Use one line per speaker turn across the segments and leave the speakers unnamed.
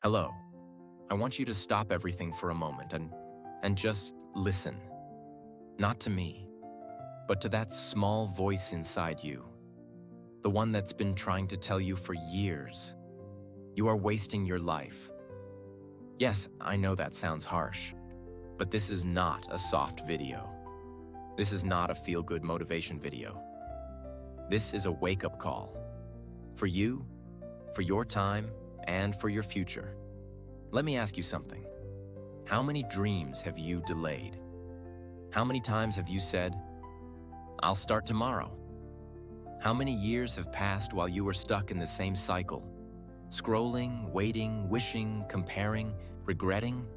Hello. I want you to stop everything for a moment and just listen. Not to me, but to that small voice inside you. The one that's been trying to tell you for years. You are wasting your life. Yes, I know that sounds harsh, but this is not a soft video. This is not a feel-good motivation video. This is a wake-up call. For you, for your time, and for your future. Let me ask you something. How many dreams have you delayed? How many times have you said, "I'll start tomorrow"? How many years have passed while you were stuck in the same cycle? Scrolling, waiting, wishing, comparing, regretting?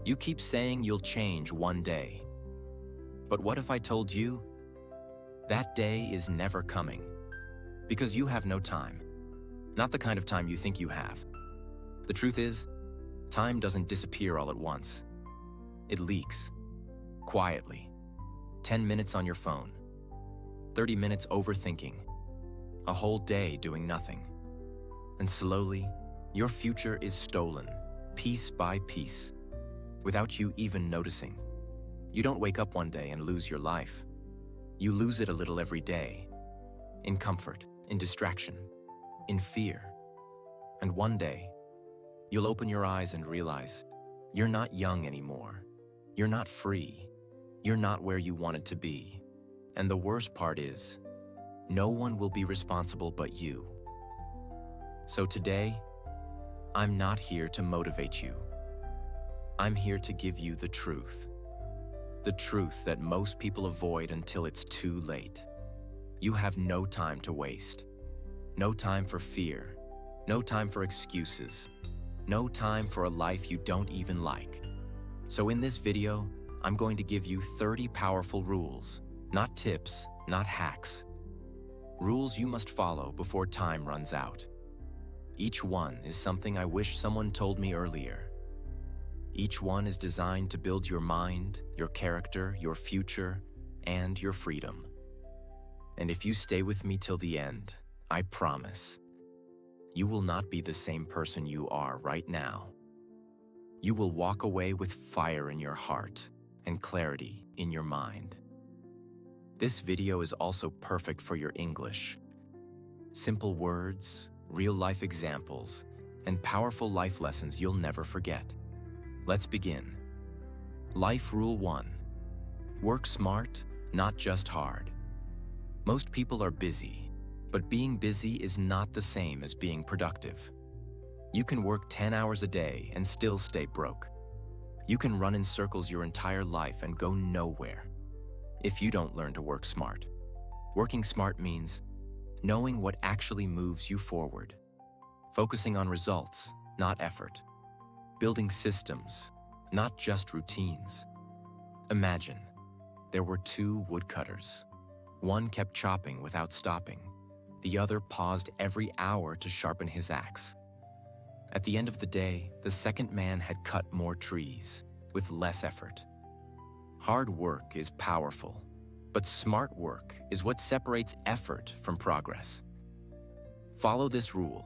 You keep saying you'll change one day. But what if I told you that day is never coming? Because you have no time. Not the kind of time you think you have. The truth is, time doesn't disappear all at once. It leaks. Quietly. 10 minutes on your phone. 30 minutes overthinking. A whole day doing nothing. And slowly, your future is stolen, piece by piece, without you even noticing. You don't wake up one day and lose your life. You lose it a little every day. In comfort, in distraction, in fear. And one day, you'll open your eyes and realize you're not young anymore. You're not free. You're not where you wanted to be. And the worst part is, no one will be responsible but you. So today, I'm not here to motivate you. I'm here to give you the truth. The truth that most people avoid until it's too late. You have no time to waste. No time for fear. No time for excuses. No time for a life you don't even like. So in this video, I'm going to give you 30 powerful rules, not tips, not hacks. Rules you must follow before time runs out. Each one is something I wish someone told me earlier. Each one is designed to build your mind, your character, your future, and your freedom. And if you stay with me till the end, I promise, you will not be the same person you are right now. You will walk away with fire in your heart and clarity in your mind. This video is also perfect for your English. Simple words, real-life examples, and powerful life lessons you'll never forget. Let's begin. Life Rule 1. Work smart, not just hard. Most people are busy, but being busy is not the same as being productive. You can work 10 hours a day and still stay broke. You can run in circles your entire life and go nowhere if you don't learn to work smart. Working smart means knowing what actually moves you forward, focusing on results, not effort, building systems, not just routines. Imagine there were two woodcutters. One kept chopping without stopping. The other paused every hour to sharpen his axe. At the end of the day, the second man had cut more trees with less effort. Hard work is powerful, but smart work is what separates effort from progress. Follow this rule.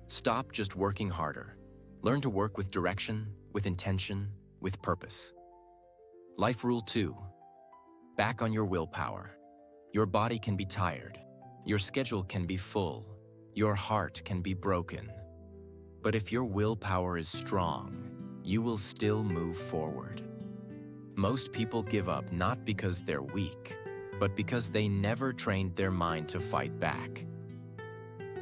Stop just working harder. Learn to work with direction, with intention, with purpose. Life Rule 2. Back on your willpower. Your body can be tired. Your schedule can be full. Your heart can be broken. But if your willpower is strong, you will still move forward. Most people give up not because they're weak, but because they never trained their mind to fight back.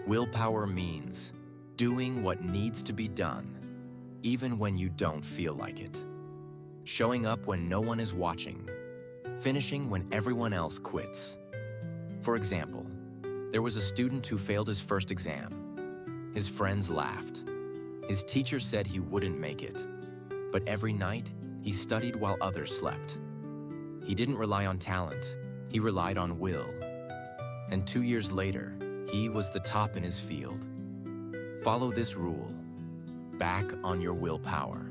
Willpower means doing what needs to be done, even when you don't feel like it. Showing up when no one is watching. Finishing when everyone else quits. For example, there was a student who failed his first exam. His friends laughed. His teacher said he wouldn't make it. But every night, he studied while others slept. He didn't rely on talent, he relied on will. And 2 years later, he was the top in his field. Follow this rule. Back on your willpower.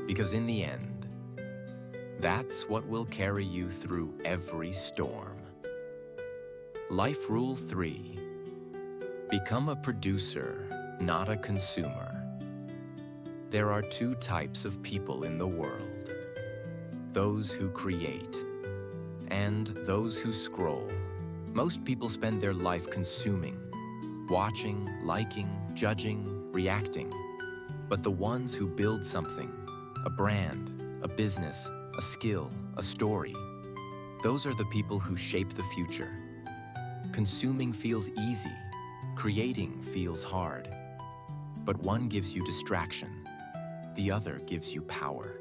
Because in the end, that's what will carry you through every storm. Life Rule 3. Become a producer, not a consumer. There are two types of people in the world: those who create and those who scroll. Most people spend their life consuming, watching, liking, judging, reacting. But the ones who build something, a brand, a business, a skill, a story, those are the people who shape the future. Consuming feels easy, creating feels hard. But one gives you distraction, the other gives you power.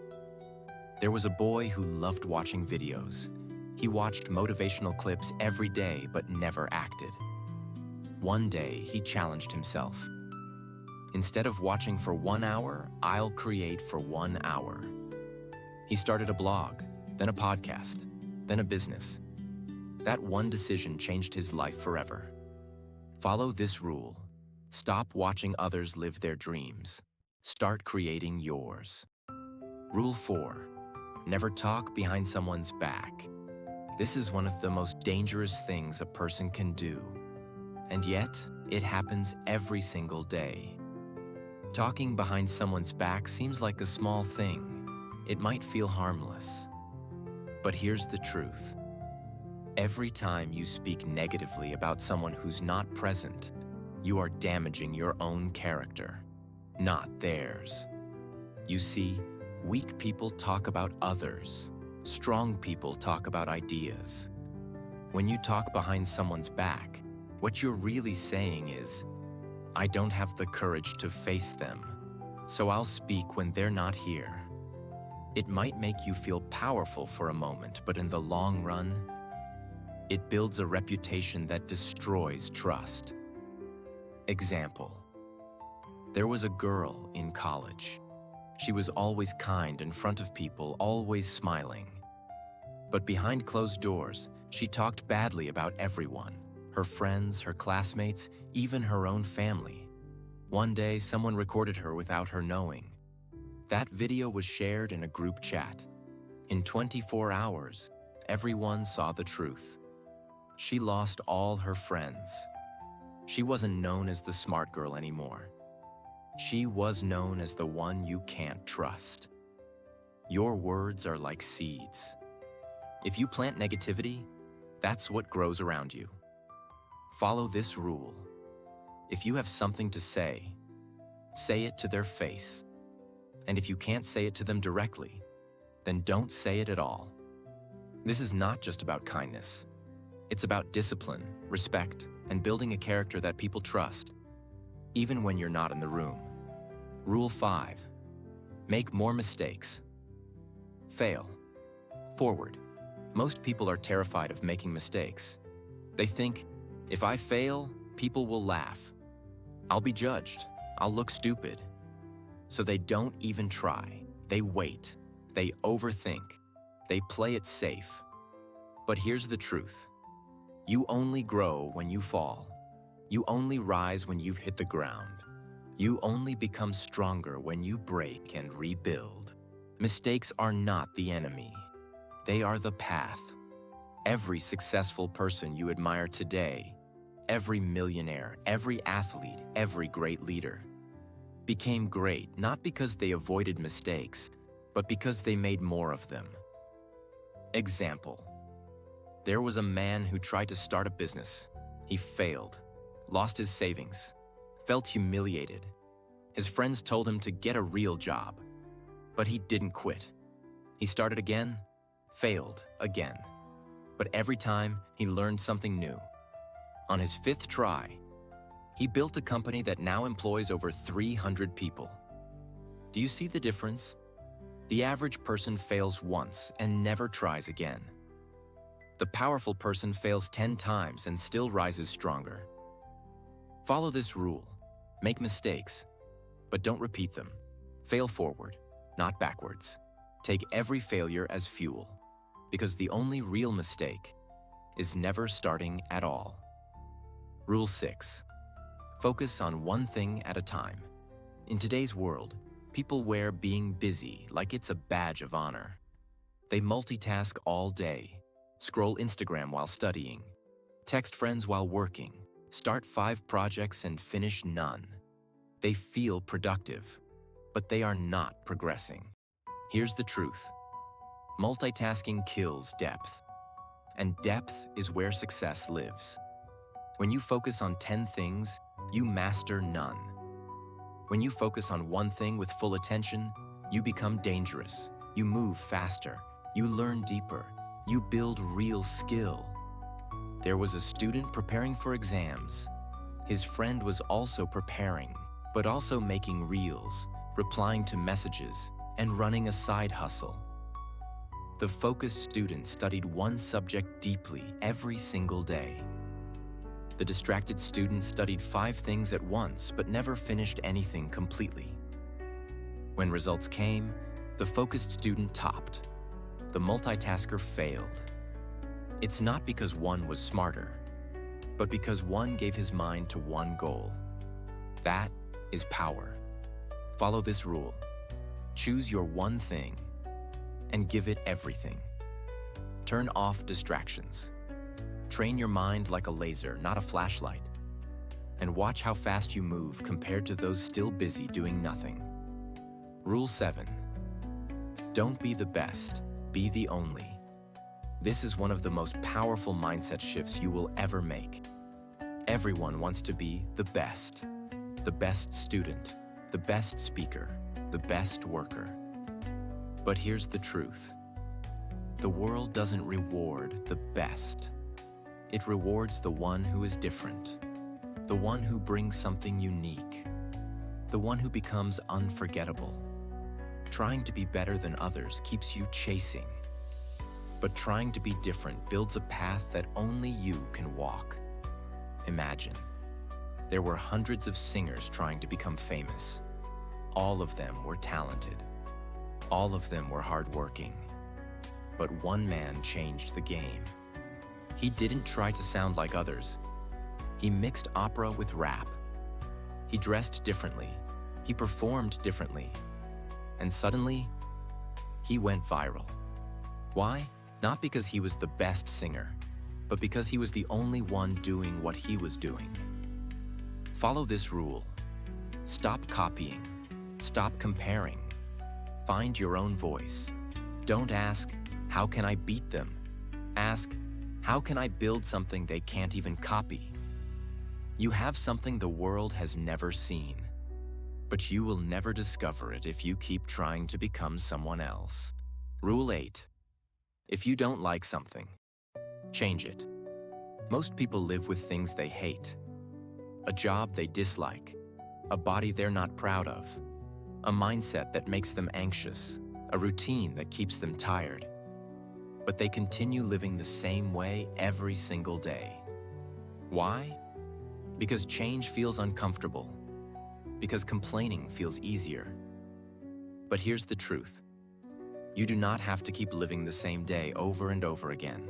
There was a boy who loved watching videos. He watched motivational clips every day but never acted. One day, he challenged himself. Instead of watching for 1 hour, I'll create for 1 hour. He started a blog, then a podcast, then a business. That one decision changed his life forever. Follow this rule. Stop watching others live their dreams. Start creating yours. Rule 4. Never talk behind someone's back. This is one of the most dangerous things a person can do. And yet, it happens every single day. Talking behind someone's back seems like a small thing. It might feel harmless. But here's the truth. Every time you speak negatively about someone who's not present, you are damaging your own character, not theirs. You see, weak people talk about others. Strong people talk about ideas. When you talk behind someone's back, what you're really saying is, I don't have the courage to face them, so I'll speak when they're not here. It might make you feel powerful for a moment, but in the long run, it builds a reputation that destroys trust. Example. There was a girl in college. She was always kind in front of people, always smiling. But behind closed doors, she talked badly about everyone. Her friends, her classmates, even her own family. One day, someone recorded her without her knowing. That video was shared in a group chat. In 24 hours, everyone saw the truth. She lost all her friends. She wasn't known as the smart girl anymore. She was known as the one you can't trust. Your words are like seeds. If you plant negativity, that's what grows around you. Follow this rule. If you have something to say it to their face. And if you can't say it to them directly, then don't say it at all. This is not just about kindness. It's about discipline, respect, and building a character that people trust, even when you're not in the room. Rule 5. Make more mistakes. Fail. Forward. Most people are terrified of making mistakes. They think, if I fail, people will laugh. I'll be judged. I'll look stupid. So they don't even try. They wait. They overthink. They play it safe. But here's the truth. You only grow when you fall. You only rise when you've hit the ground. You only become stronger when you break and rebuild. Mistakes are not the enemy. They are the path. Every successful person you admire today, every millionaire, every athlete, every great leader, became great not because they avoided mistakes, but because they made more of them. Example. There was a man who tried to start a business. He failed, lost his savings, felt humiliated. His friends told him to get a real job, but he didn't quit. He started again, failed again. But every time, he learned something new. On his 5th try, he built a company that now employs over 300 people. Do you see the difference? The average person fails once and never tries again. The powerful person fails 10 times and still rises stronger. Follow this rule. Make mistakes, but don't repeat them. Fail forward, not backwards. Take every failure as fuel, because the only real mistake is never starting at all. Rule 6. Focus on one thing at a time. In today's world, people wear being busy like it's a badge of honor. They multitask all day, scroll Instagram while studying, text friends while working, start 5 projects and finish none. They feel productive, but they are not progressing. Here's the truth. Multitasking kills depth, and depth is where success lives. When you focus on 10 things, you master none. When you focus on one thing with full attention, you become dangerous. You move faster. You learn deeper. You build real skill. There was a student preparing for exams. His friend was also preparing, but also making reels, replying to messages, and running a side hustle. The focused student studied one subject deeply every single day. The distracted student studied 5 things at once but never finished anything completely. When results came, the focused student topped. The multitasker failed. It's not because one was smarter, but because one gave his mind to one goal. That is power. Follow this rule. Choose your one thing and give it everything. Turn off distractions. Train your mind like a laser, not a flashlight. And watch how fast you move compared to those still busy doing nothing. Rule 7. Don't be the best, be the only. This is one of the most powerful mindset shifts you will ever make. Everyone wants to be the best student, the best speaker, the best worker. But here's the truth. The world doesn't reward the best. It rewards the one who is different, the one who brings something unique, the one who becomes unforgettable. Trying to be better than others keeps you chasing, but trying to be different builds a path that only you can walk. Imagine, there were hundreds of singers trying to become famous. All of them were talented. All of them were hardworking. But one man changed the game. He didn't try to sound like others. He mixed opera with rap. He dressed differently. He performed differently. And suddenly, he went viral. Why? Not because he was the best singer, but because he was the only one doing what he was doing. Follow this rule. Stop copying. Stop comparing. Find your own voice. Don't ask, how can I beat them? Ask, how can I build something they can't even copy? You have something the world has never seen, but you will never discover it if you keep trying to become someone else. Rule 8. If you don't like something, change it. Most people live with things they hate. A job they dislike, a body they're not proud of, a mindset that makes them anxious, a routine that keeps them tired. But they continue living the same way every single day. Why? Because change feels uncomfortable. Because complaining feels easier. But here's the truth. You do not have to keep living the same day over and over again.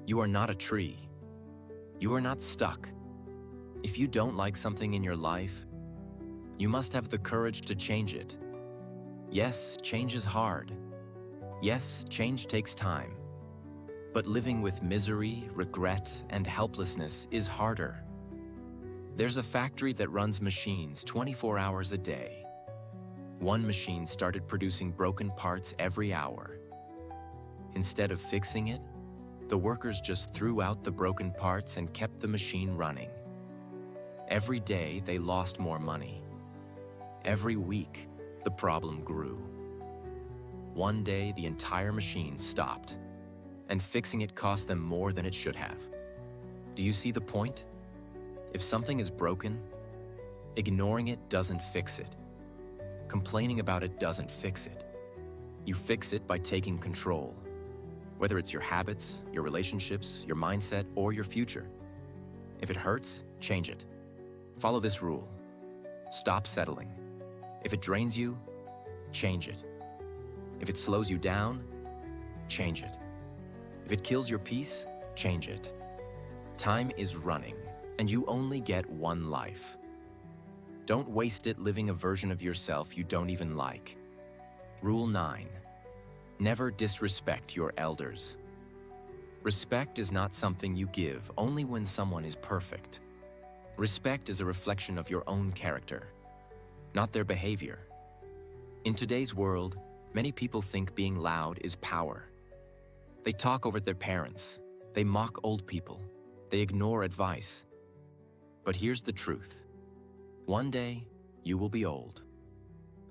You are not a tree. You are not stuck. If you don't like something in your life, you must have the courage to change it. Yes, change is hard. Yes, change takes time. But living with misery, regret, and helplessness is harder. There's a factory that runs machines 24 hours a day. One machine started producing broken parts every hour. Instead of fixing it, the workers just threw out the broken parts and kept the machine running. Every day, they lost more money. Every week, the problem grew. One day, the entire machine stopped, and fixing it cost them more than it should have. Do you see the point? If something is broken, ignoring it doesn't fix it. Complaining about it doesn't fix it. You fix it by taking control, whether it's your habits, your relationships, your mindset, or your future. If it hurts, change it. Follow this rule. Stop settling. If it drains you, change it. If it slows you down, change it. If it kills your peace, change it. Time is running, and you only get one life. Don't waste it living a version of yourself you don't even like. Rule 9. Never disrespect your elders. Respect is not something you give only when someone is perfect. Respect is a reflection of your own character, not their behavior. In today's world, many people think being loud is power. They talk over their parents. They mock old people. They ignore advice. But here's the truth. One day, you will be old.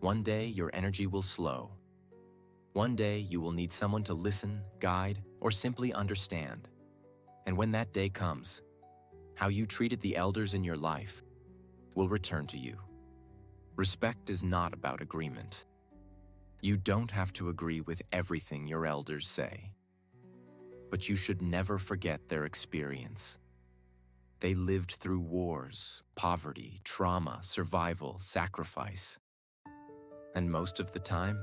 One day, your energy will slow. One day, you will need someone to listen, guide, or simply understand. And when that day comes, how you treated the elders in your life will return to you. Respect is not about agreement. You don't have to agree with everything your elders say. But you should never forget their experience. They lived through wars, poverty, trauma, survival, sacrifice. And most of the time,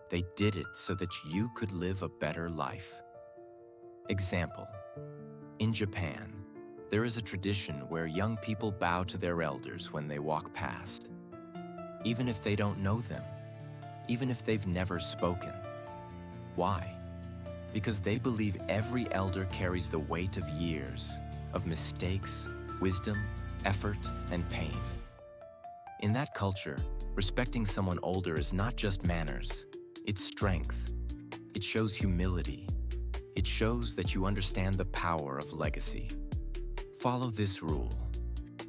they did it so that you could live a better life. Example, in Japan, there is a tradition where young people bow to their elders when they walk past, even if they don't know them, even if they've never spoken. Why? Because they believe every elder carries the weight of years, of mistakes, wisdom, effort, and pain. In that culture, respecting someone older is not just manners, it's strength. It shows humility. It shows that you understand the power of legacy. Follow this rule.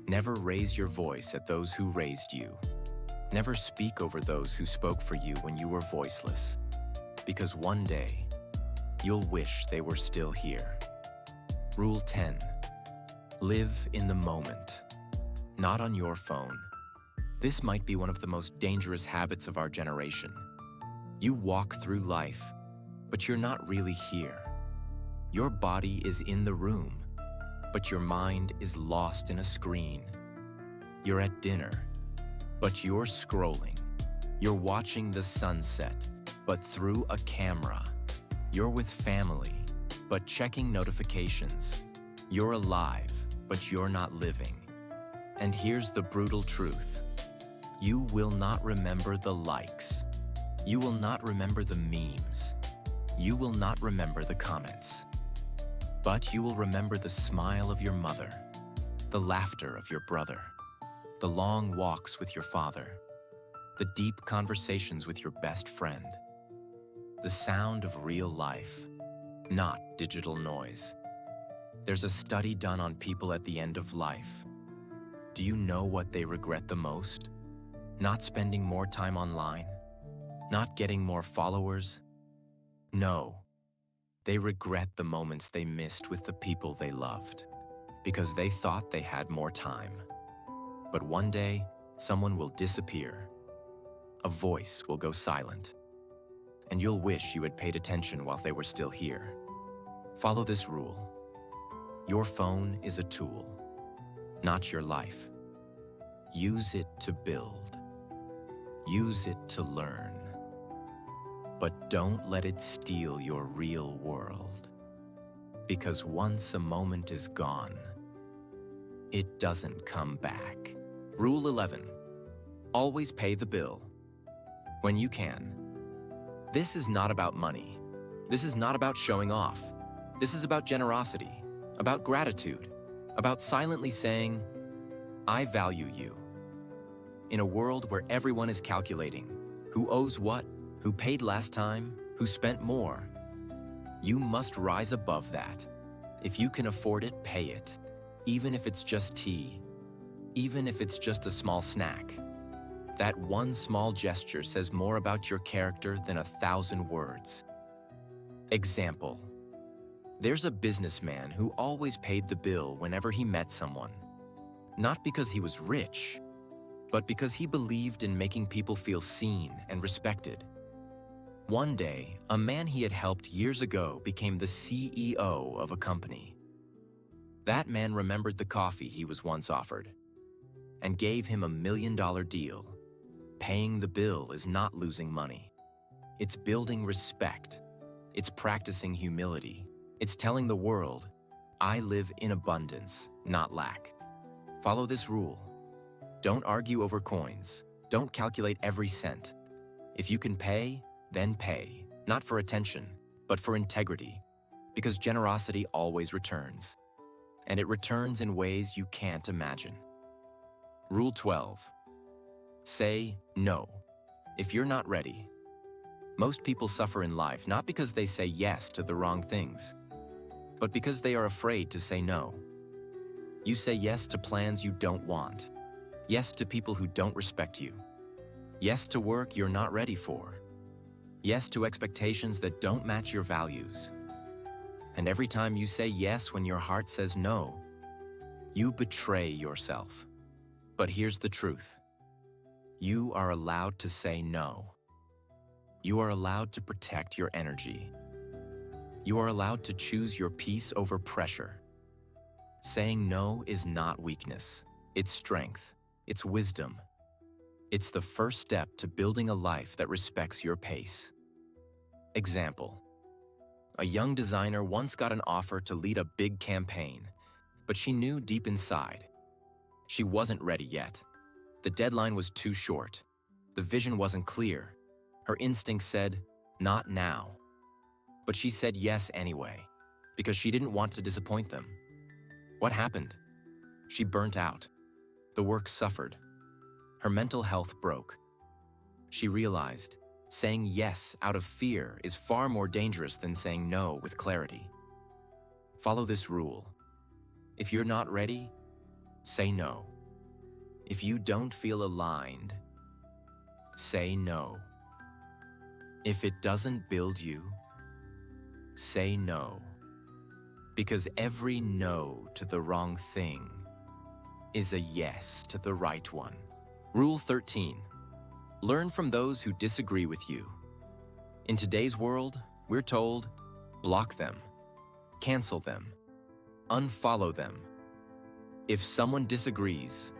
Never raise your voice at those who raised you. Never speak over those who spoke for you when you were voiceless. Because one day, you'll wish they were still here. Rule 10. Live in the moment, not on your phone. This might be one of the most dangerous habits of our generation. You walk through life, but you're not really here. Your body is in the room, but your mind is lost in a screen. You're at dinner, but you're scrolling. You're watching the sunset, but through a camera. You're with family, but checking notifications. You're alive, but you're not living. And here's the brutal truth. You will not remember the likes. You will not remember the memes. You will not remember the comments. But you will remember the smile of your mother, the laughter of your brother, the long walks with your father, the deep conversations with your best friend, the sound of real life, not digital noise. There's a study done on people at the end of life. Do you know what they regret the most? Not spending more time online? Not getting more followers? No. They regret the moments they missed with the people they loved, because they thought they had more time. But one day, someone will disappear. A voice will go silent. And you'll wish you had paid attention while they were still here. Follow this rule. Your phone is a tool, not your life. Use it to build. Use it to learn. But don't let it steal your real world. Because once a moment is gone, it doesn't come back. Rule 11. Always pay the bill when you can. This is not about money. This is not about showing off. This is about generosity, about gratitude, about silently saying, I value you. In a world where everyone is calculating who owes what, who paid last time, who spent more, you must rise above that. If you can afford it, pay it. Even if it's just tea, even if it's just a small snack. That one small gesture says more about your character than 1,000 words. Example. There's a businessman who always paid the bill whenever he met someone. Not because he was rich, but because he believed in making people feel seen and respected. One day, a man he had helped years ago became the CEO of a company. That man remembered the coffee he was once offered and gave him $1 million deal. Paying the bill is not losing money. It's building respect. It's practicing humility. It's telling the world, I live in abundance, not lack. Follow this rule. Don't argue over coins. Don't calculate every cent. If you can pay, then pay. Not for attention, but for integrity. Because generosity always returns. And it returns in ways you can't imagine. Rule 12. Say no. If you're not ready, most people suffer in life not because they say yes to the wrong things, but because they are afraid to say no. You say yes to plans you don't want, yes to people who don't respect you, yes to work you're not ready for, yes to expectations that don't match your values. And every time you say yes when your heart says no, you betray yourself. But here's the truth. You are allowed to say no. You are allowed to protect your energy. You are allowed to choose your peace over pressure. Saying no is not weakness. It's strength. It's wisdom. It's the first step to building a life that respects your pace. Example. A young designer once got an offer to lead a big campaign, but she knew deep inside she wasn't ready yet. The deadline was too short. The vision wasn't clear. Her instinct said, not now. But she said yes anyway, because she didn't want to disappoint them. What happened? She burnt out. The work suffered. Her mental health broke. She realized saying yes out of fear is far more dangerous than saying no with clarity. Follow this rule. If you're not ready, say no. If you don't feel aligned, say no. If it doesn't build you, say no. Because every no to the wrong thing is a yes to the right one. Rule 13. Learn from those who disagree with you. In today's world, we're told, block them, cancel them, unfollow them. If someone disagrees,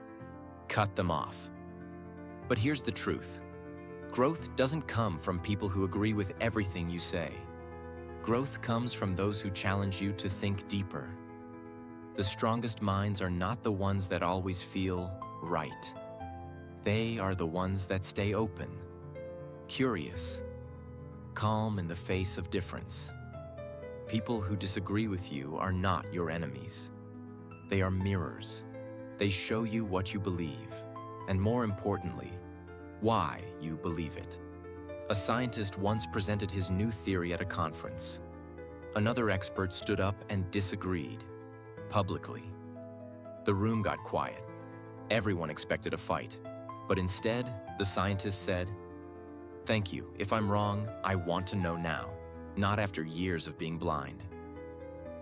cut them off. But here's the truth. Growth doesn't come from people who agree with everything you say. Growth comes from those who challenge you to think deeper. The strongest minds are not the ones that always feel right. They are the ones that stay open, curious, calm in the face of difference. People who disagree with you are not your enemies. They are mirrors. They show you what you believe, and more importantly, why you believe it. A scientist once presented his new theory at a conference. Another expert stood up and disagreed, publicly. The room got quiet. Everyone expected a fight. But instead, the scientist said, "Thank you. If I'm wrong, I want to know now, not after years of being blind."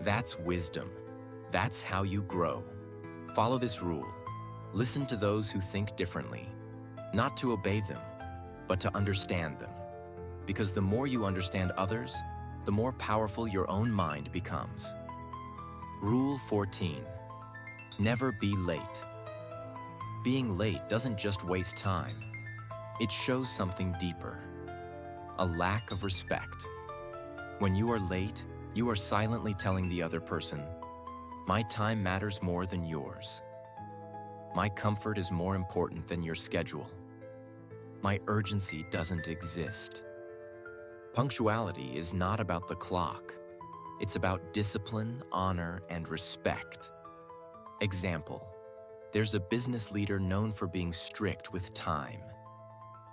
That's wisdom. That's how you grow. Follow this rule. Listen to those who think differently, not to obey them, but to understand them. Because the more you understand others, the more powerful your own mind becomes. Rule 14. Never be late. Being late doesn't just waste time. It shows something deeper. A lack of respect. When you are late, you are silently telling the other person, "My time matters more than yours. My comfort is more important than your schedule. My urgency doesn't exist." Punctuality is not about the clock. It's about discipline, honor, and respect. Example. There's a business leader known for being strict with time.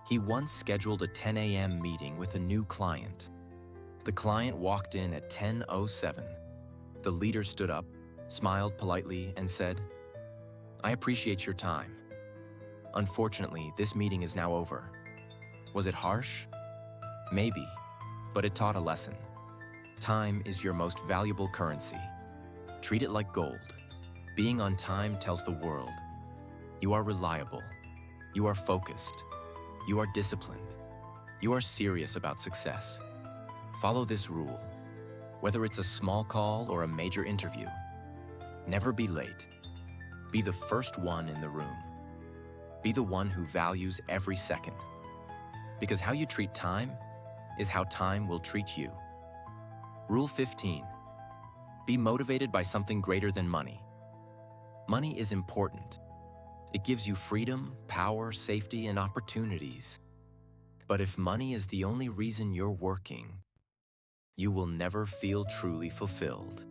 He once scheduled a 10 a.m. meeting with a new client. The client walked in at 10:07. The leader stood up, smiled politely, and said, "I appreciate your time. Unfortunately, this meeting is now over." Was it harsh? Maybe, but it taught a lesson. Time is your most valuable currency. Treat it like gold. Being on time tells the world, you are reliable, you are focused, you are disciplined, you are serious about success. Follow this rule. Whether it's a small call or a major interview, never be late. Be the first one in the room. Be the one who values every second. Because how you treat time is how time will treat you. Rule 15. Be motivated by something greater than money. Money is important. It gives you freedom, power, safety, and opportunities. But if money is the only reason you're working, you will never feel truly fulfilled.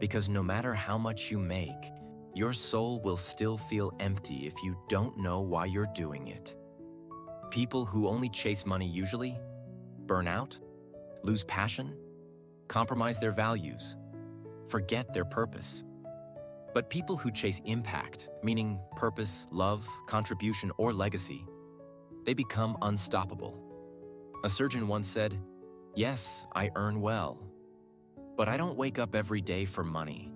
Because no matter how much you make, your soul will still feel empty if you don't know why you're doing it. People who only chase money usually burn out, lose passion, compromise their values, forget their purpose. But people who chase impact, meaning purpose, love, contribution, or legacy, they become unstoppable. A surgeon once said, "Yes, I earn well, but I don't wake up every day for money.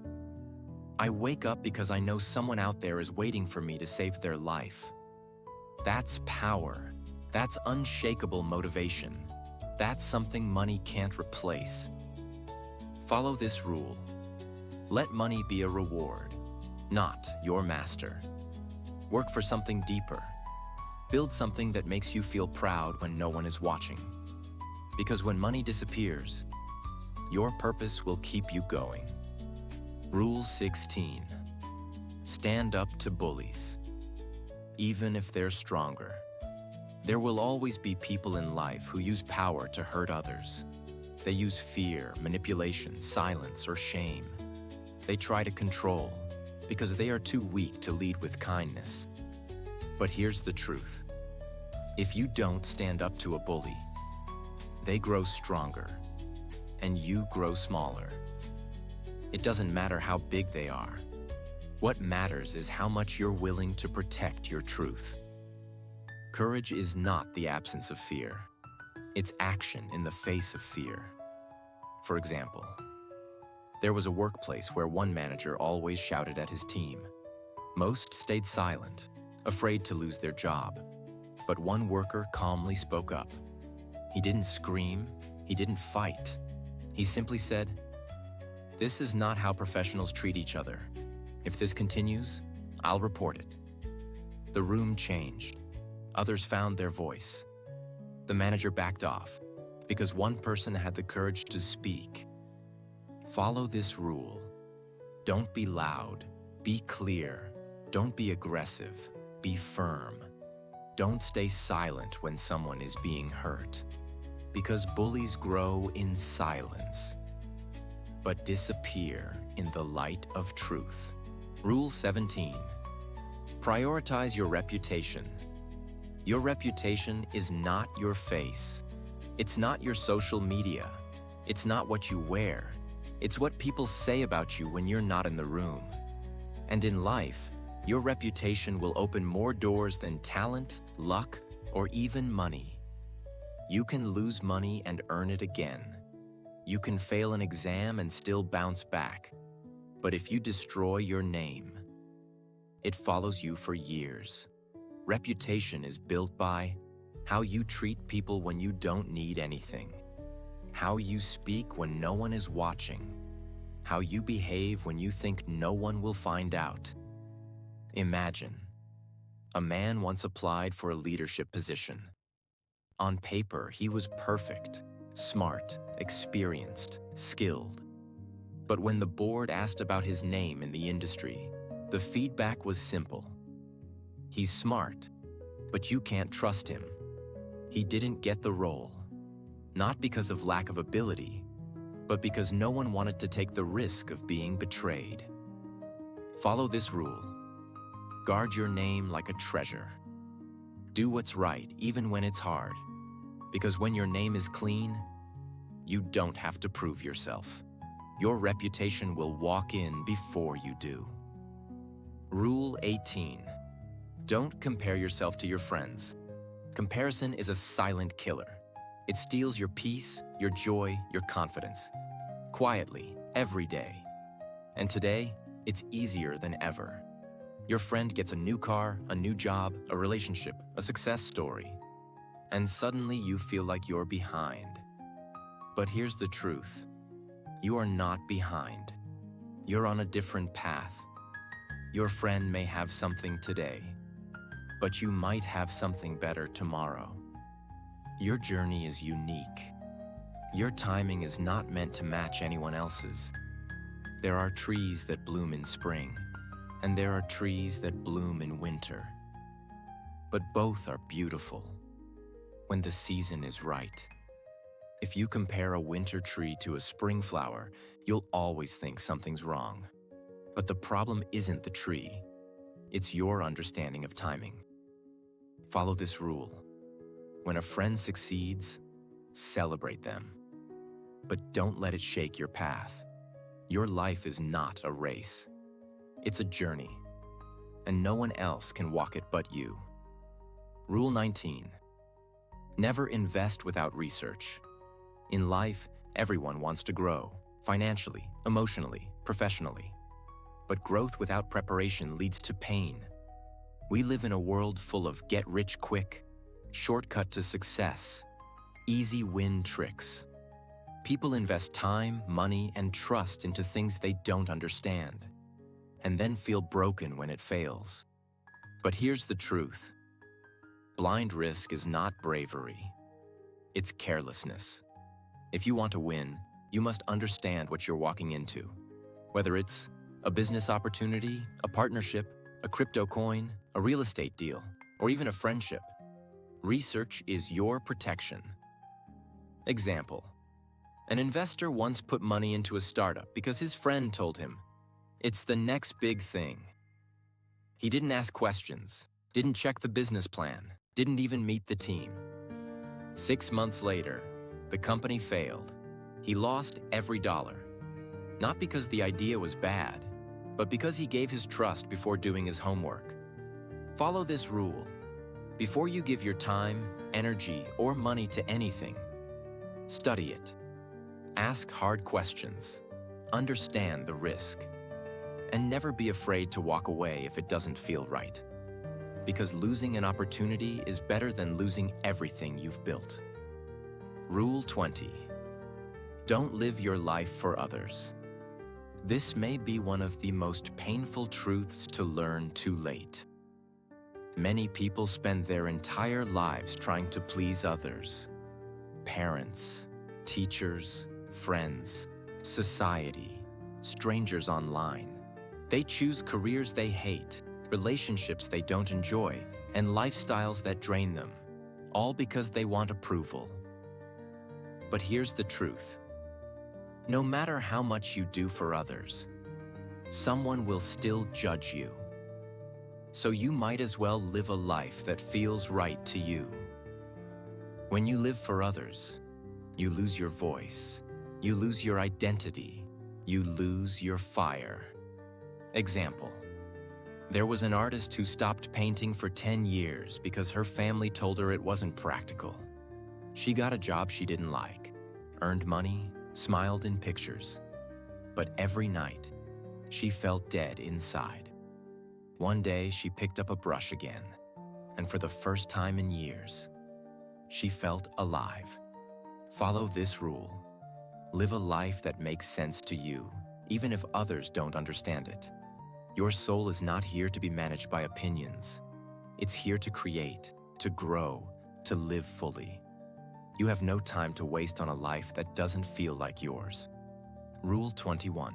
I wake up because I know someone out there is waiting for me to save their life." That's power. That's unshakable motivation. That's something money can't replace. Follow this rule. Let money be a reward, not your master. Work for something deeper. Build something that makes you feel proud when no one is watching. Because when money disappears, your purpose will keep you going. Rule 16. Stand up to bullies. Even if they're stronger. There will always be people in life who use power to hurt others. They use fear, manipulation, silence, or shame. They try to control because they are too weak to lead with kindness. But here's the truth. If you don't stand up to a bully, they grow stronger, and you grow smaller. It doesn't matter how big they are. What matters is how much you're willing to protect your truth. Courage is not the absence of fear. It's action in the face of fear. For example, there was a workplace where one manager always shouted at his team. Most stayed silent, afraid to lose their job. But one worker calmly spoke up. He didn't scream, he didn't fight. He simply said, "This is not how professionals treat each other. If this continues, I'll report it." The room changed. Others found their voice. The manager backed off because one person had the courage to speak. Follow this rule. Don't be loud. Be clear. Don't be aggressive. Be firm. Don't stay silent when someone is being hurt. Because bullies grow in silence, but disappear in the light of truth. Rule 17. Prioritize your reputation. Your reputation is not your face. It's not your social media. It's not what you wear. It's what people say about you when you're not in the room. And in life, your reputation will open more doors than talent, luck, or even money. You can lose money and earn it again. You can fail an exam and still bounce back. But if you destroy your name, it follows you for years. Reputation is built by how you treat people when you don't need anything, how you speak when no one is watching, how you behave when you think no one will find out. Imagine, a man once applied for a leadership position. On paper, he was perfect, smart, experienced, skilled. But when the board asked about his name in the industry, the feedback was simple. He's smart, but you can't trust him. He didn't get the role, not because of lack of ability, but because no one wanted to take the risk of being betrayed. Follow this rule. Guard your name like a treasure. Do what's right, even when it's hard, because when your name is clean, you don't have to prove yourself. Your reputation will walk in before you do. Rule 18. Don't compare yourself to your friends. Comparison is a silent killer. It steals your peace, your joy, your confidence. Quietly, every day. And today, it's easier than ever. Your friend gets a new car, a new job, a relationship, a success story. And suddenly you feel like you're behind. But here's the truth. You are not behind. You're on a different path. Your friend may have something today, but you might have something better tomorrow. Your journey is unique. Your timing is not meant to match anyone else's. There are trees that bloom in spring, and there are trees that bloom in winter. But both are beautiful when the season is right. If you compare a winter tree to a spring flower, you'll always think something's wrong. But the problem isn't the tree. It's your understanding of timing. Follow this rule. When a friend succeeds, celebrate them. But don't let it shake your path. Your life is not a race. It's a journey, and no one else can walk it but you. Rule 19. Never invest without research. In life, everyone wants to grow, financially, emotionally, professionally. But growth without preparation leads to pain. We live in a world full of get-rich-quick, shortcut to success, easy win tricks. People invest time, money, and trust into things they don't understand, and then feel broken when it fails. But here's the truth. Blind risk is not bravery. It's carelessness. If you want to win, you must understand what you're walking into. Whether it's a business opportunity, a partnership, a crypto coin, a real estate deal, or even a friendship, research is your protection. Example. An investor once put money into a startup because his friend told him, "It's the next big thing." He didn't ask questions, didn't check the business plan, didn't even meet the team. 6 months later, the company failed. He lost every dollar. Not because the idea was bad, but because he gave his trust before doing his homework. Follow this rule. Before you give your time, energy, or money to anything, study it. Ask hard questions. Understand the risk. And never be afraid to walk away if it doesn't feel right. Because losing an opportunity is better than losing everything you've built. Rule 20. Don't live your life for others. This may be one of the most painful truths to learn too late. Many people spend their entire lives trying to please others. Parents, teachers, friends, society, strangers online. They choose careers they hate, relationships they don't enjoy, and lifestyles that drain them, all because they want approval. But here's the truth. No matter how much you do for others, someone will still judge you. So you might as well live a life that feels right to you. When you live for others, you lose your voice, you lose your identity, you lose your fire. Example. There was an artist who stopped painting for 10 years because her family told her it wasn't practical. She got a job she didn't like, earned money, smiled in pictures. But every night, she felt dead inside. One day, she picked up a brush again, and for the first time in years, she felt alive. Follow this rule. Live a life that makes sense to you, even if others don't understand it. Your soul is not here to be managed by opinions. It's here to create, to grow, to live fully. You have no time to waste on a life that doesn't feel like yours. Rule 21.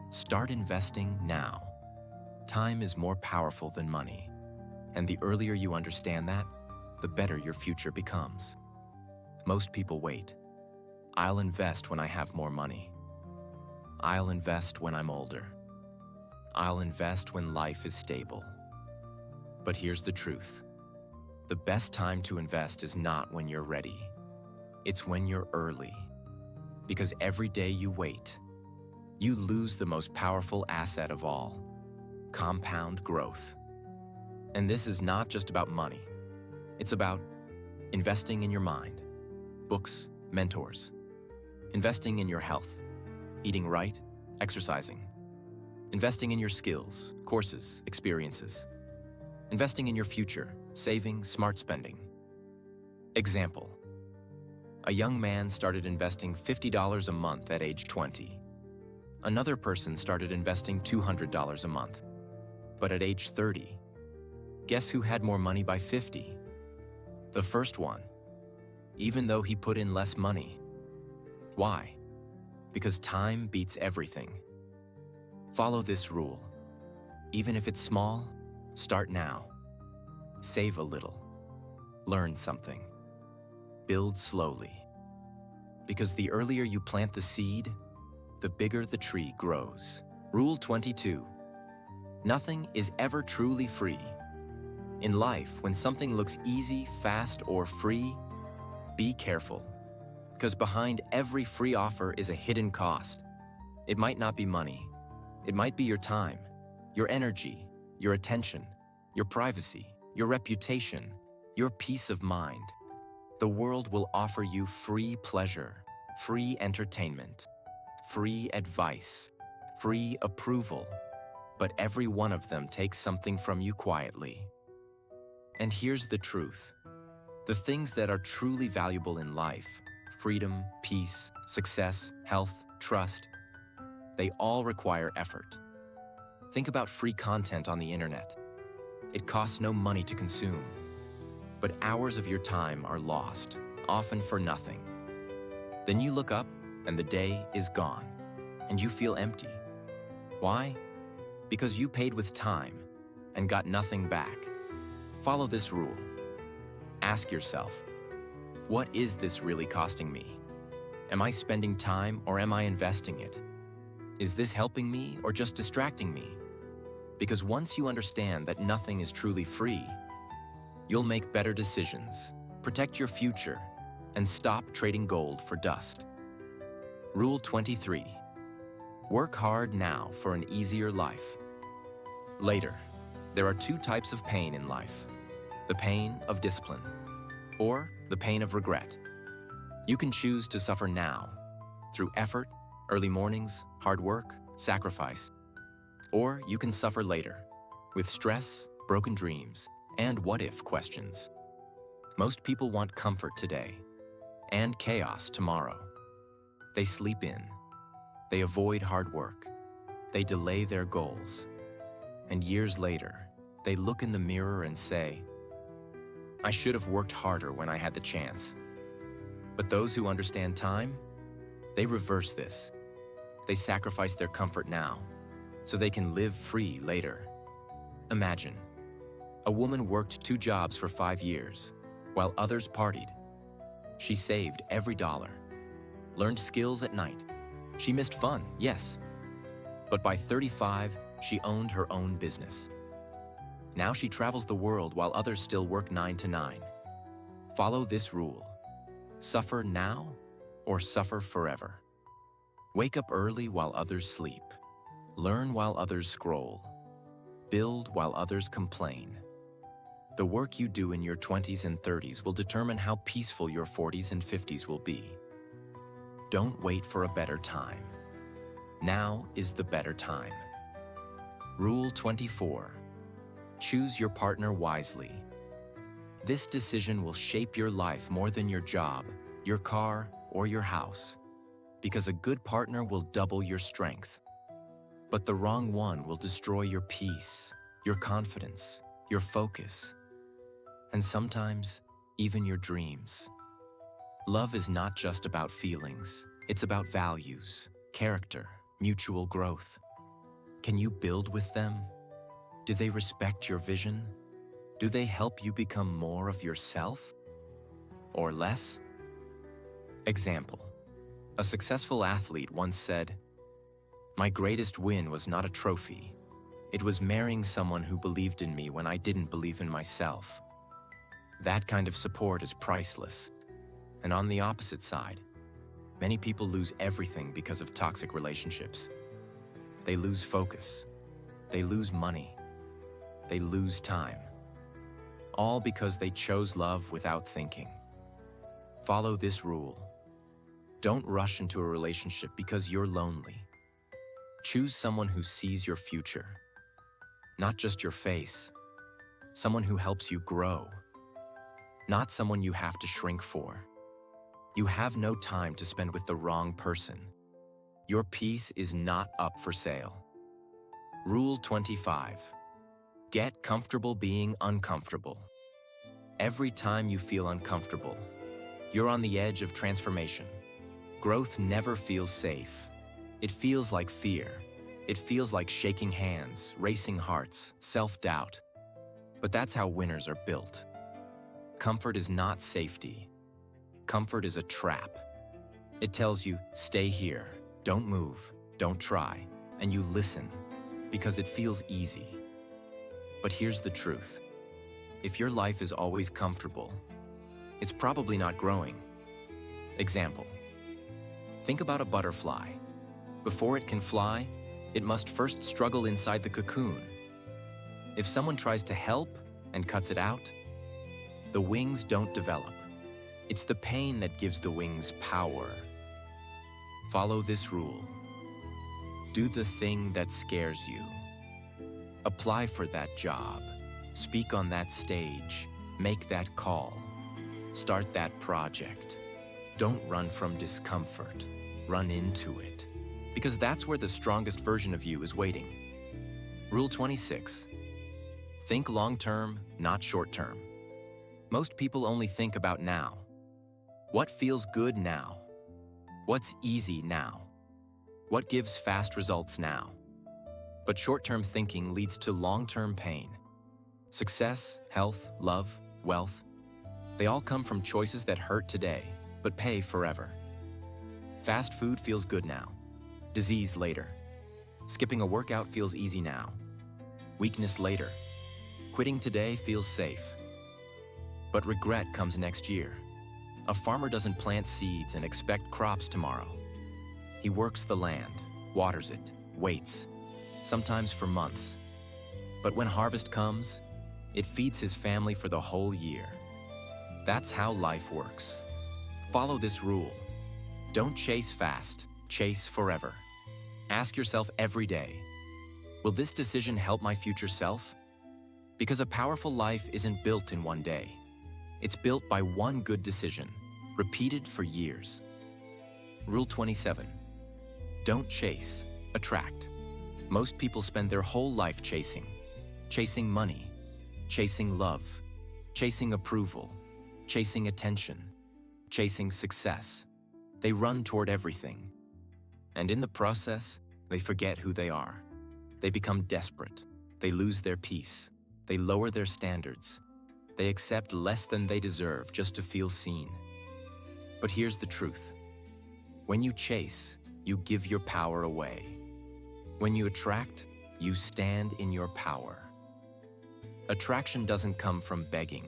Start investing now. Time is more powerful than money, and the earlier you understand that, the better your future becomes. Most people wait. I'll invest when I have more money. I'll invest when I'm older. I'll invest when life is stable. But here's the truth. The best time to invest is not when you're ready. It's when you're early. Because every day you wait, you lose the most powerful asset of all, compound growth. And this is not just about money. It's about investing in your mind, books, mentors, investing in your health, eating right, exercising, investing in your skills, courses, experiences, investing in your future, saving, smart spending. Example. A young man started investing $50 a month at age 20. Another person started investing $200 a month. But at age 30, guess who had more money by 50? The first one, even though he put in less money. Why? Because time beats everything. Follow this rule. Even if it's small, start now. Save a little. Learn something. Build slowly. Because the earlier you plant the seed, the bigger the tree grows. Rule 22. Nothing is ever truly free. In life, when something looks easy, fast, or free, be careful. Because behind every free offer is a hidden cost. It might not be money. It might be your time, your energy, your attention, your privacy, your reputation, your peace of mind. The world will offer you free pleasure, free entertainment, free advice, free approval, but every one of them takes something from you quietly. And here's the truth. The things that are truly valuable in life, freedom, peace, success, health, trust, they all require effort. Think about free content on the internet. It costs no money to consume, but hours of your time are lost, often for nothing. Then you look up and the day is gone, and you feel empty. Why? Because you paid with time and got nothing back. Follow this rule. Ask yourself, what is this really costing me? Am I spending time or am I investing it? Is this helping me or just distracting me? Because once you understand that nothing is truly free, you'll make better decisions, protect your future, and stop trading gold for dust. Rule 23. Work hard now for an easier life. Later, there are two types of pain in life: the pain of discipline, or the pain of regret. You can choose to suffer now, through effort, early mornings, hard work, sacrifice. Or you can suffer later, with stress, broken dreams, and what-if questions. Most people want comfort today, and chaos tomorrow. They sleep in, they avoid hard work, they delay their goals, and years later, they look in the mirror and say, I should have worked harder when I had the chance. But those who understand time, they reverse this. They sacrifice their comfort now, so they can live free later. Imagine, a woman worked 2 jobs for 5 years, while others partied. She saved every dollar, learned skills at night. She missed fun, yes. But by 35, she owned her own business. Now she travels the world while others still work 9 to 9. Follow this rule. Suffer now or suffer forever. Wake up early while others sleep. Learn while others scroll. Build while others complain. The work you do in your 20s and 30s will determine how peaceful your 40s and 50s will be. Don't wait for a better time. Now is the better time. Rule 24. Choose your partner wisely. This decision will shape your life more than your job, your car, or your house, because a good partner will double your strength. But the wrong one will destroy your peace, your confidence, your focus, and sometimes even your dreams. Love is not just about feelings, it's about values, character, mutual growth. Can you build with them? Do they respect your vision? Do they help you become more of yourself or less? Example: a successful athlete once said, "My greatest win was not a trophy. It was marrying someone who believed in me when I didn't believe in myself." That kind of support is priceless. And on the opposite side, many people lose everything because of toxic relationships. They lose focus. They lose money. They lose time. All because they chose love without thinking. Follow this rule. Don't rush into a relationship because you're lonely. Choose someone who sees your future, not just your face. Someone who helps you grow, not someone you have to shrink for. You have no time to spend with the wrong person. Your peace is not up for sale. Rule 25. Get comfortable being uncomfortable. Every time you feel uncomfortable, you're on the edge of transformation. Growth never feels safe. It feels like fear. It feels like shaking hands, racing hearts, self-doubt. But that's how winners are built. Comfort is not safety. Comfort is a trap. It tells you, stay here, don't move, don't try, and you listen because it feels easy. But here's the truth. If your life is always comfortable, it's probably not growing. Example. Think about a butterfly. Before it can fly, it must first struggle inside the cocoon. If someone tries to help and cuts it out, the wings don't develop. It's the pain that gives the wings power. Follow this rule. Do the thing that scares you. Apply for that job. Speak on that stage. Make that call. Start that project. Don't run from discomfort. Run into it. Because that's where the strongest version of you is waiting. Rule 26. Think long-term, not short-term. Most people only think about now. What feels good now? What's easy now? What gives fast results now? But short-term thinking leads to long-term pain. Success, health, love, wealth, they all come from choices that hurt today, but pay forever. Fast food feels good now. Disease later. Skipping a workout feels easy now. Weakness later. Quitting today feels safe. But regret comes next year. A farmer doesn't plant seeds and expect crops tomorrow. He works the land, waters it, waits, sometimes for months. But when harvest comes, it feeds his family for the whole year. That's how life works. Follow this rule. Don't chase fast, chase forever. Ask yourself every day, will this decision help my future self? Because a powerful life isn't built in one day. It's built by one good decision, repeated for years. Rule 27. Don't chase, attract. Most people spend their whole life chasing money, chasing love, chasing approval, chasing attention, chasing success. They run toward everything. And in the process, they forget who they are. They become desperate. They lose their peace. They lower their standards. They accept less than they deserve just to feel seen. But here's the truth. When you chase, you give your power away. When you attract, you stand in your power. Attraction doesn't come from begging.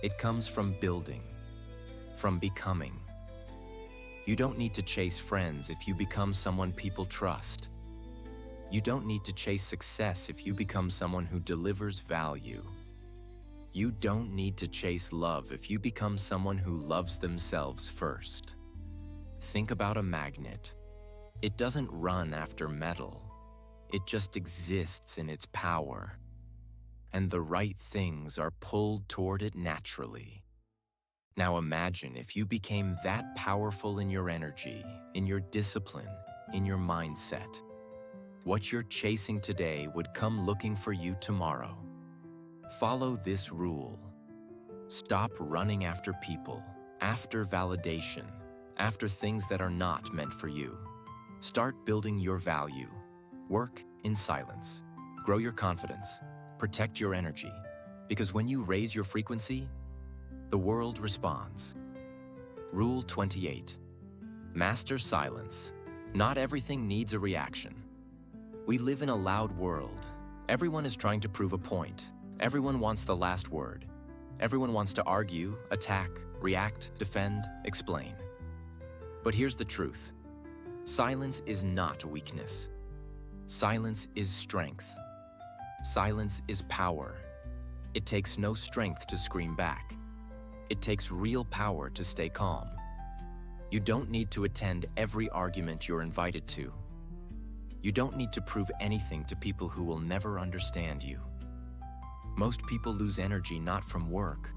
It comes from building, from becoming. You don't need to chase friends if you become someone people trust. You don't need to chase success if you become someone who delivers value. You don't need to chase love if you become someone who loves themselves first. Think about a magnet. It doesn't run after metal. It just exists in its power. And the right things are pulled toward it naturally. Now imagine if you became that powerful in your energy, in your discipline, in your mindset. What you're chasing today would come looking for you tomorrow. Follow this rule. Stop running after people, after validation, after things that are not meant for you. Start building your value. Work in silence. Grow your confidence. Protect your energy. Because when you raise your frequency, the world responds. Rule 28. Master silence. Not everything needs a reaction. We live in a loud world. Everyone is trying to prove a point. Everyone wants the last word. Everyone wants to argue, attack, react, defend, explain. But here's the truth. Silence is not weakness. Silence is strength. Silence is power. It takes no strength to scream back. It takes real power to stay calm. You don't need to attend every argument you're invited to. You don't need to prove anything to people who will never understand you. Most people lose energy not from work,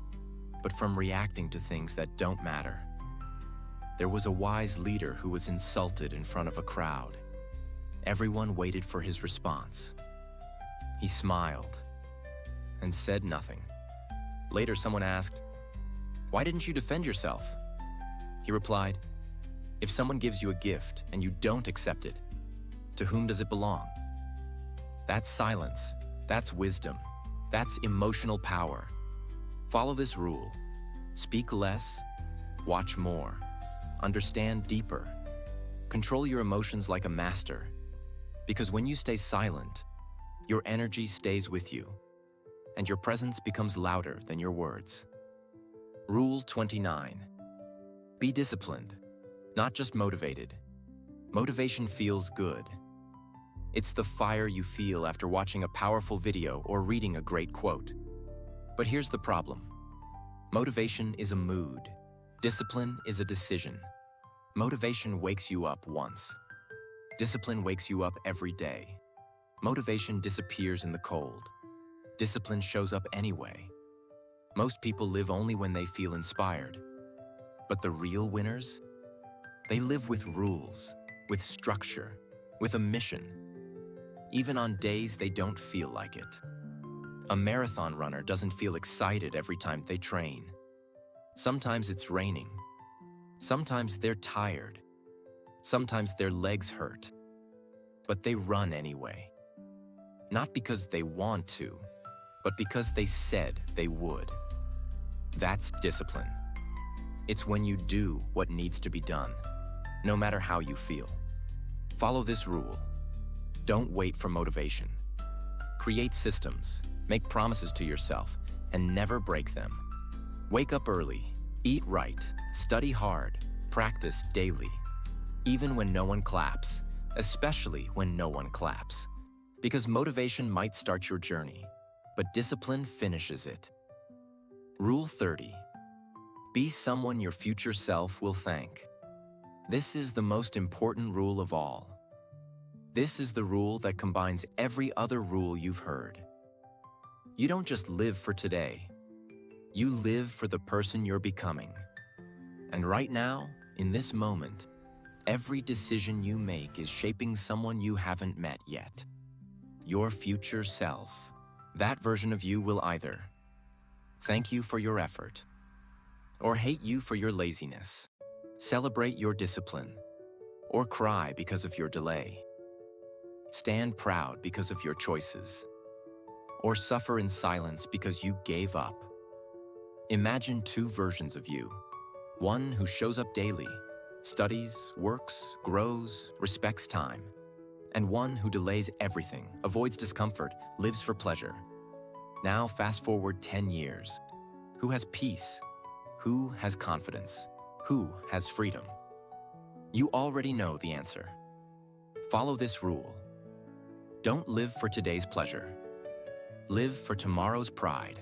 but from reacting to things that don't matter. There was a wise leader who was insulted in front of a crowd. Everyone waited for his response. He smiled and said nothing. Later, someone asked, "Why didn't you defend yourself?" He replied, "If someone gives you a gift and you don't accept it, to whom does it belong?" That's silence. That's wisdom. That's emotional power. Follow this rule. Speak less, watch more, understand deeper. Control your emotions like a master. Because when you stay silent, your energy stays with you. and your presence becomes louder than your words. Rule 29. Be disciplined, not just motivated. Motivation feels good. It's the fire you feel after watching a powerful video or reading a great quote. But here's the problem. Motivation is a mood. Discipline is a decision. Motivation wakes you up once. Discipline wakes you up every day. Motivation disappears in the cold. Discipline shows up anyway. Most people live only when they feel inspired. But the real winners? They live with rules, with structure, with a mission. Even on days they don't feel like it. A marathon runner doesn't feel excited every time they train. Sometimes it's raining. Sometimes they're tired. Sometimes their legs hurt. But they run anyway. Not because they want to, but because they said they would. That's discipline. It's when you do what needs to be done, no matter how you feel. Follow this rule. Don't wait for motivation. Create systems, make promises to yourself, and never break them. Wake up early, eat right, study hard, practice daily. Even when no one claps, especially when no one claps. Because motivation might start your journey, but discipline finishes it. Rule 30. Be someone your future self will thank. This is the most important rule of all. This is the rule that combines every other rule you've heard. You don't just live for today. You live for the person you're becoming. And right now, in this moment, every decision you make is shaping someone you haven't met yet. Your future self. That version of you will either thank you for your effort or hate you for your laziness, celebrate your discipline, or cry because of your delay. Stand proud because of your choices, or suffer in silence because you gave up. Imagine two versions of you. One who shows up daily, studies, works, grows, respects time. And one who delays everything, avoids discomfort, lives for pleasure. Now fast forward 10 years. Who has peace? Who has confidence? Who has freedom? You already know the answer. Follow this rule. Don't live for today's pleasure. Live for tomorrow's pride.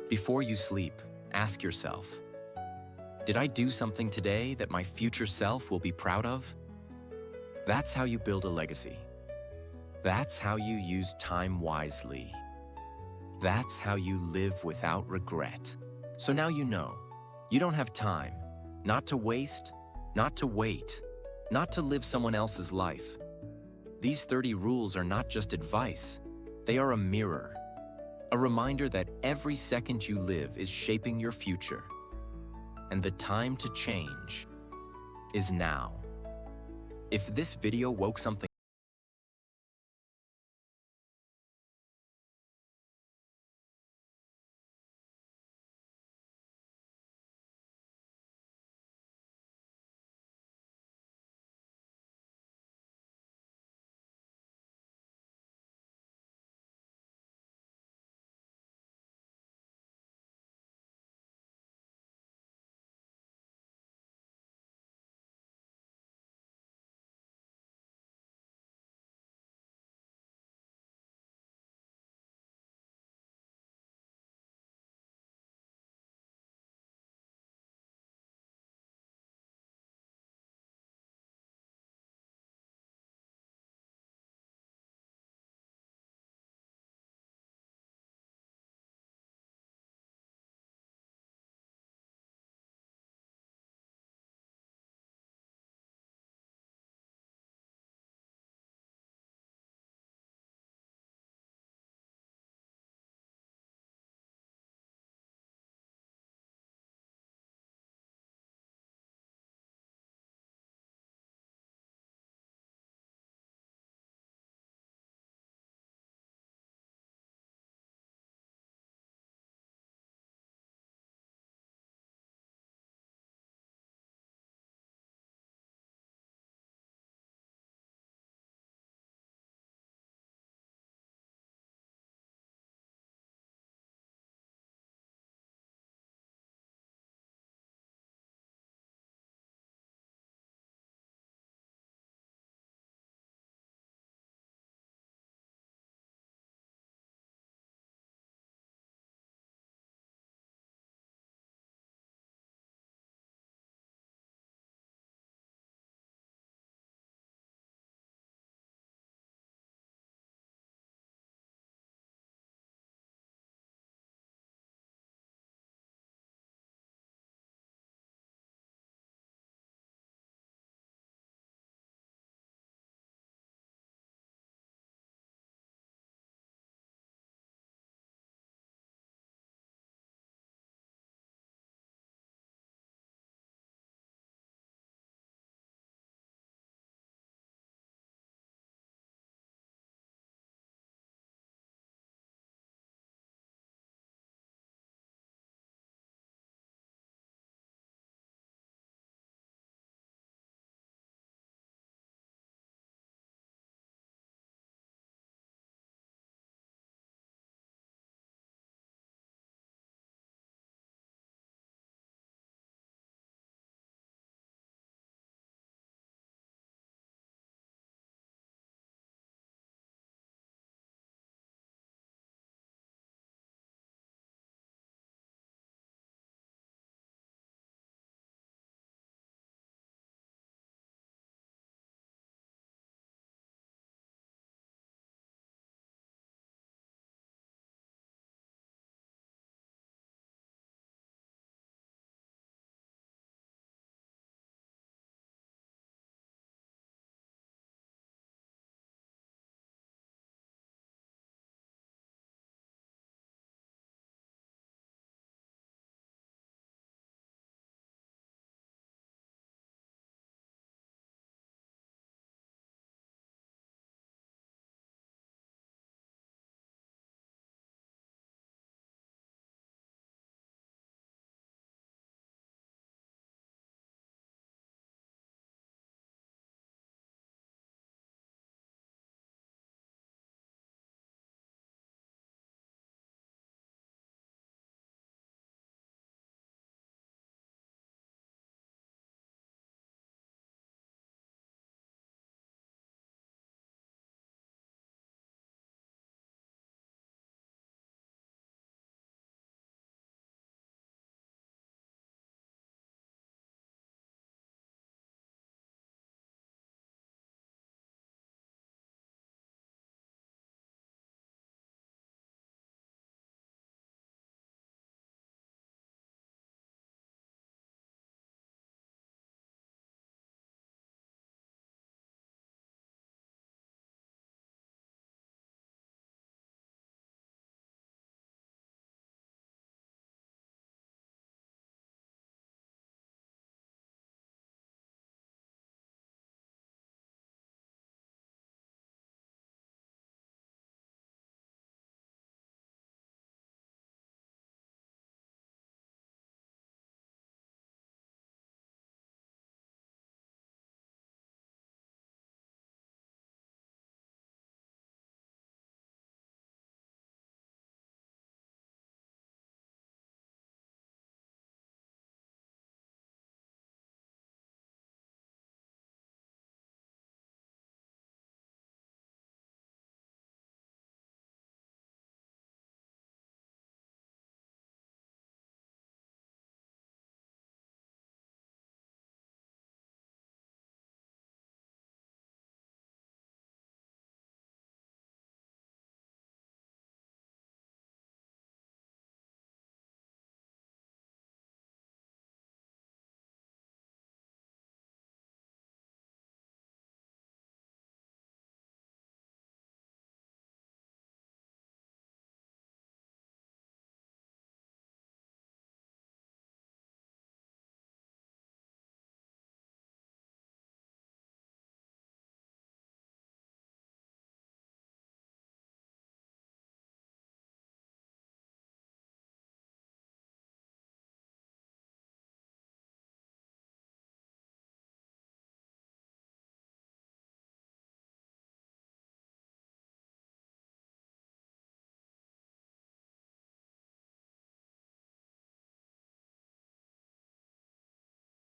Before you sleep, ask yourself, did I do something today that my future self will be proud of? That's how you build a legacy. That's how you use time wisely. That's how you live without regret. So now you know, you don't have time, not to waste, not to wait, not to live someone else's life. These 30 rules are not just advice, they are a mirror. A reminder that every second you live is shaping your future. And the time to change is now. If this video woke something